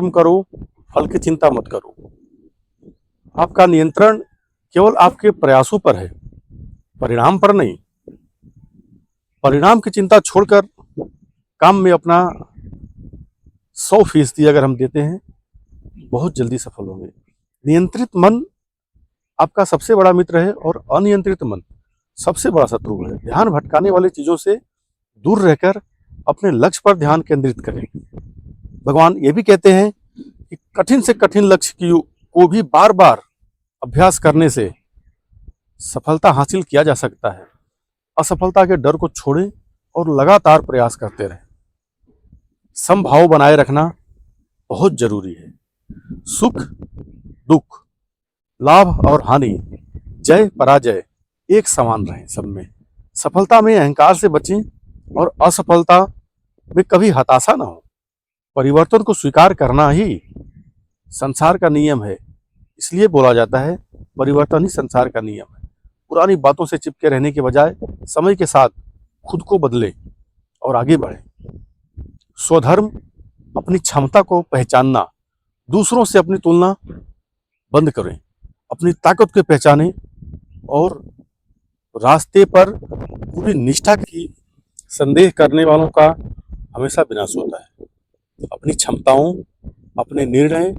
कर्म करो, फल की चिंता मत करो। आपका नियंत्रण केवल आपके प्रयासों पर है, परिणाम पर नहीं। परिणाम की चिंता छोड़कर काम में अपना 100% अगर हम देते हैं, बहुत जल्दी सफल होंगे। नियंत्रित मन आपका सबसे बड़ा मित्र है और अनियंत्रित मन सबसे बड़ा शत्रु है। ध्यान भटकाने वाली चीजों से दूर रहकर अपने लक्ष्य पर ध्यान केंद्रित करें। भगवान ये भी कहते हैं कि कठिन से कठिन लक्ष्य को भी बार बार अभ्यास करने से सफलता हासिल किया जा सकता है। असफलता के डर को छोड़ें और लगातार प्रयास करते रहें। समभाव बनाए रखना बहुत जरूरी है। सुख दुख, लाभ और हानि, जय पराजय एक समान रहें सब में। सफलता में अहंकार से बचें और असफलता में कभी हताशा ना हो। परिवर्तन को स्वीकार करना ही संसार का नियम है। इसलिए बोला जाता है परिवर्तन ही संसार का नियम है। पुरानी बातों से चिपके रहने के बजाय समय के साथ खुद को बदले और आगे बढ़े। स्वधर्म अपनी क्षमता को पहचानना, दूसरों से अपनी तुलना बंद करें, अपनी ताकत को पहचानें और रास्ते पर पूरी निष्ठा की। संदेह करने वालों का हमेशा विनाश होता है। अपनी क्षमताओं, अपने निर्णय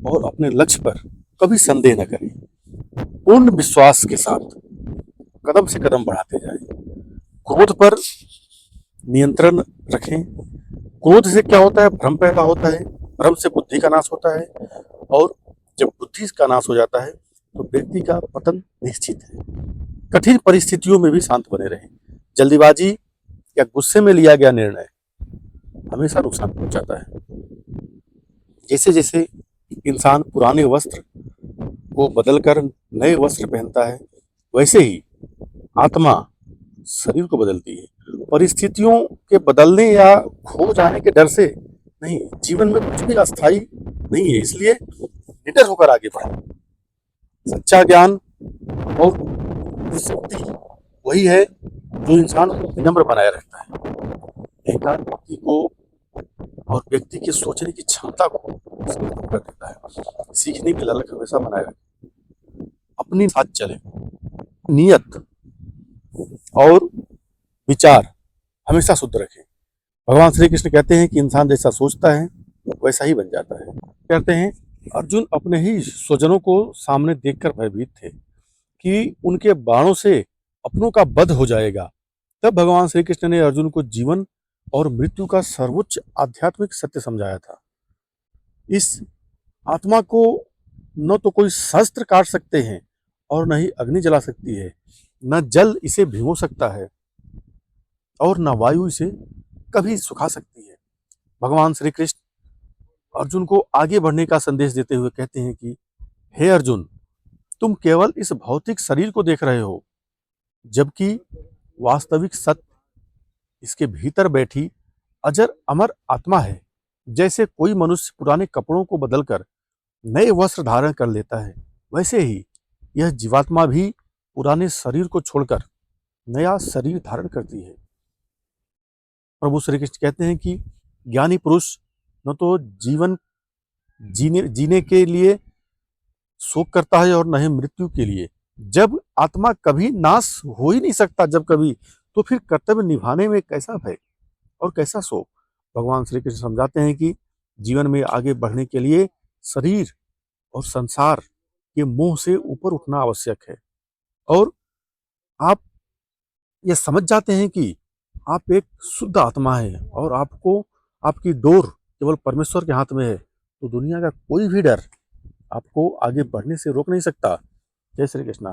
और अपने लक्ष्य पर कभी संदेह न करें। पूर्ण विश्वास के साथ कदम से कदम बढ़ाते जाएं। क्रोध पर नियंत्रण रखें। क्रोध से क्या होता है? भ्रम पैदा होता है। भ्रम से बुद्धि का नाश होता है और जब बुद्धि का नाश हो जाता है तो व्यक्ति का पतन निश्चित है। कठिन परिस्थितियों में भी शांत बने रहें। जल्दीबाजी या गुस्से में लिया गया निर्णय हमेशा नुकसान पहुंचाता है। जैसे जैसे इंसान पुराने वस्त्र को बदलकर नए वस्त्र पहनता है, वैसे ही आत्मा शरीर को बदलती है। परिस्थितियों के बदलने या खो जाने के डर से नहीं, जीवन में कुछ भी अस्थायी नहीं है। इसलिए निडर होकर आगे बढ़ें। सच्चा ज्ञान और शक्ति वही है जो इंसान को विनम्र बनाए रखता है। अहंकार व्यक्ति को और व्यक्ति के सोचने की क्षमता को समाप्त कर देता है। सीखने की ललक हमेशा बनाए रखें। अपनी साथ चले। नियत और विचार हमेशा शुद्ध रखें। भगवान श्री कृष्ण कहते हैं कि इंसान जैसा सोचता है वैसा ही बन जाता है। कहते हैं अर्जुन अपने ही स्वजनों को सामने देखकर भयभीत थे कि उनके बाणों से अपनों का वध हो जाएगा। तब भगवान श्री कृष्ण ने अर्जुन को जीवन और मृत्यु का सर्वोच्च आध्यात्मिक सत्य समझाया था। इस आत्मा को न तो कोई शस्त्र काट सकते हैं और न ही अग्नि जला सकती है, न जल इसे भिगो सकता है और न वायु इसे कभी सुखा सकती है। भगवान श्री कृष्ण अर्जुन को आगे बढ़ने का संदेश देते हुए कहते हैं कि हे अर्जुन, तुम केवल इस भौतिक शरीर को देख रहे हो, जबकि वास्तविक सत्य इसके भीतर बैठी अजर अमर आत्मा है। जैसे कोई मनुष्य पुराने कपड़ों को बदलकर नए वस्त्र धारण कर लेता है, वैसे ही यह जीवात्मा भी पुराने शरीर को छोड़कर नया शरीर धारण करती है। प्रभु श्री कृष्ण कहते हैं कि ज्ञानी पुरुष न तो जीवन जीने के लिए शोक करता है और न ही मृत्यु के लिए। जब आत्मा कभी नाश हो ही नहीं सकता, जब कभी, तो फिर कर्तव्य निभाने में कैसा भय और कैसा शोक। भगवान श्री कृष्ण समझाते हैं कि जीवन में आगे बढ़ने के लिए शरीर और संसार के मोह से ऊपर उठना आवश्यक है। और आप ये समझ जाते हैं कि आप एक शुद्ध आत्मा है और आपको आपकी डोर केवल परमेश्वर के हाथ में है, तो दुनिया का कोई भी डर आपको आगे बढ़ने से रोक नहीं सकता। जय श्री कृष्णा।